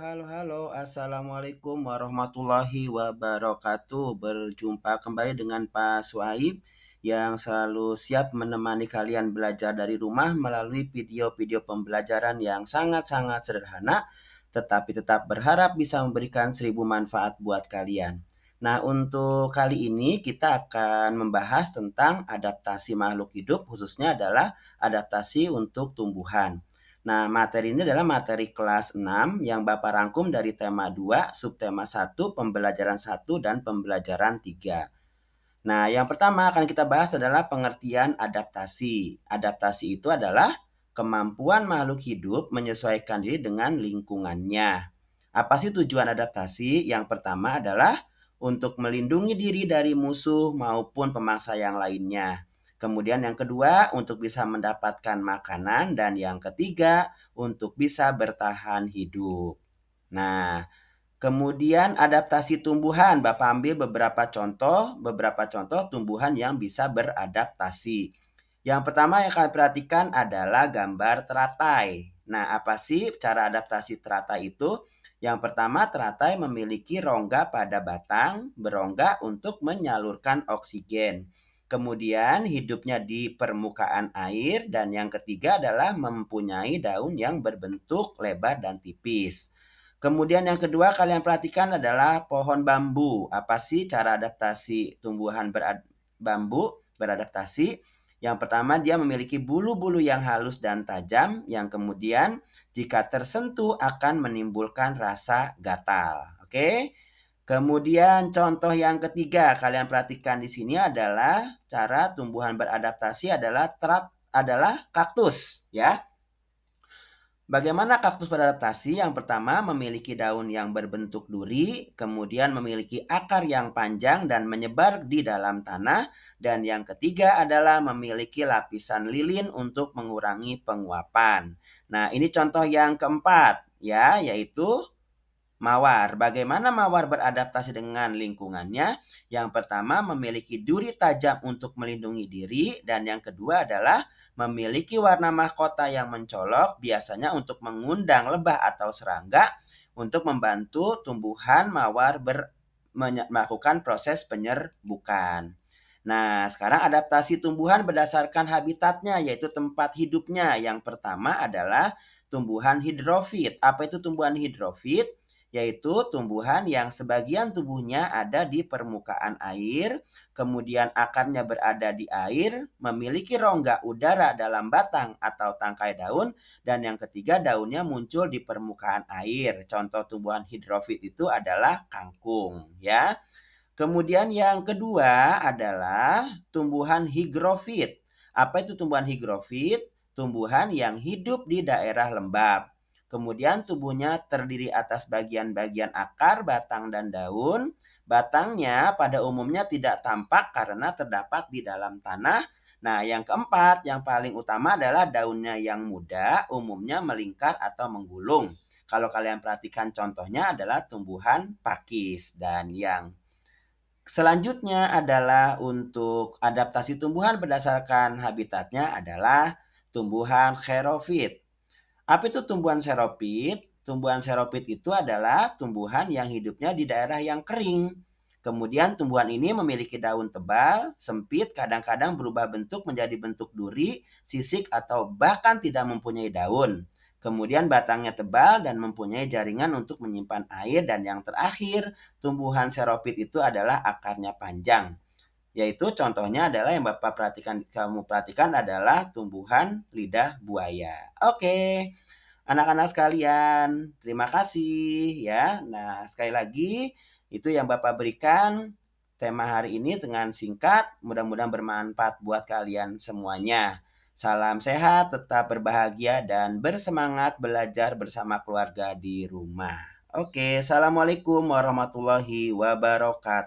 Halo. Assalamualaikum warahmatullahi wabarakatuh. Berjumpa kembali dengan Pak Suhaib yang selalu siap menemani kalian belajar dari rumah melalui video-video pembelajaran yang sangat-sangat sederhana, tetapi tetap berharap bisa memberikan 1000 manfaat buat kalian. Nah, untuk kali ini kita akan membahas tentang adaptasi makhluk hidup, khususnya adalah adaptasi untuk tumbuhan. Nah, materi ini adalah materi kelas 6 yang Bapak rangkum dari tema 2, subtema 1, pembelajaran 1, dan pembelajaran 3. Nah, yang pertama akan kita bahas adalah pengertian adaptasi. Adaptasi itu adalah kemampuan makhluk hidup menyesuaikan diri dengan lingkungannya. Apa sih tujuan adaptasi? Yang pertama adalah untuk melindungi diri dari musuh maupun pemangsa yang lainnya. Kemudian yang kedua, untuk bisa mendapatkan makanan. Dan yang ketiga, untuk bisa bertahan hidup. Nah, kemudian adaptasi tumbuhan. Bapak ambil beberapa contoh tumbuhan yang bisa beradaptasi. Yang pertama yang kalian perhatikan adalah gambar teratai. Nah, apa sih cara adaptasi teratai itu? Yang pertama, teratai memiliki rongga pada batang, berongga untuk menyalurkan oksigen. Kemudian hidupnya di permukaan air, dan yang ketiga adalah mempunyai daun yang berbentuk lebar dan tipis. Kemudian yang kedua kalian perhatikan adalah pohon bambu. Apa sih cara adaptasi tumbuhan bambu beradaptasi? Yang pertama, dia memiliki bulu-bulu yang halus dan tajam, yang kemudian jika tersentuh akan menimbulkan rasa gatal. Oke? Kemudian contoh yang ketiga kalian perhatikan di sini adalah cara tumbuhan beradaptasi adalah kaktus, ya. Bagaimana kaktus beradaptasi? Yang pertama, memiliki daun yang berbentuk duri, kemudian memiliki akar yang panjang dan menyebar di dalam tanah, dan yang ketiga adalah memiliki lapisan lilin untuk mengurangi penguapan. Nah, ini contoh yang keempat, ya, yaitu mawar. Bagaimana mawar beradaptasi dengan lingkungannya? Yang pertama, memiliki duri tajam untuk melindungi diri, dan yang kedua adalah memiliki warna mahkota yang mencolok, biasanya untuk mengundang lebah atau serangga untuk membantu tumbuhan mawar melakukan proses penyerbukan. Nah, sekarang adaptasi tumbuhan berdasarkan habitatnya, yaitu tempat hidupnya. Yang pertama adalah tumbuhan hidrofit. Apa itu tumbuhan hidrofit? Yaitu tumbuhan yang sebagian tubuhnya ada di permukaan air, kemudian akarnya berada di air, memiliki rongga udara dalam batang atau tangkai daun, dan yang ketiga daunnya muncul di permukaan air. Contoh tumbuhan hidrofit itu adalah kangkung, ya. Kemudian yang kedua adalah tumbuhan higrofit. Apa itu tumbuhan higrofit? Tumbuhan yang hidup di daerah lembab. Kemudian tubuhnya terdiri atas bagian-bagian akar, batang, dan daun. Batangnya pada umumnya tidak tampak karena terdapat di dalam tanah. Nah, yang keempat, yang paling utama adalah daunnya yang muda, umumnya melingkar atau menggulung. Kalau kalian perhatikan contohnya adalah tumbuhan pakis. Dan yang selanjutnya adalah untuk adaptasi tumbuhan berdasarkan habitatnya adalah tumbuhan xerofit. Apa itu tumbuhan xerofit? Tumbuhan xerofit itu adalah tumbuhan yang hidupnya di daerah yang kering. Kemudian tumbuhan ini memiliki daun tebal, sempit, kadang-kadang berubah bentuk menjadi bentuk duri, sisik, atau bahkan tidak mempunyai daun. Kemudian batangnya tebal dan mempunyai jaringan untuk menyimpan air. Dan yang terakhir, tumbuhan xerofit itu adalah akarnya panjang. Yaitu contohnya adalah yang kamu perhatikan adalah tumbuhan lidah buaya. Oke. Anak-anak sekalian, terima kasih ya. Nah, sekali lagi itu yang Bapak berikan tema hari ini dengan singkat, mudah-mudahan bermanfaat buat kalian semuanya. Salam sehat, tetap berbahagia dan bersemangat belajar bersama keluarga di rumah. Oke, Assalamualaikum warahmatullahi wabarakatuh.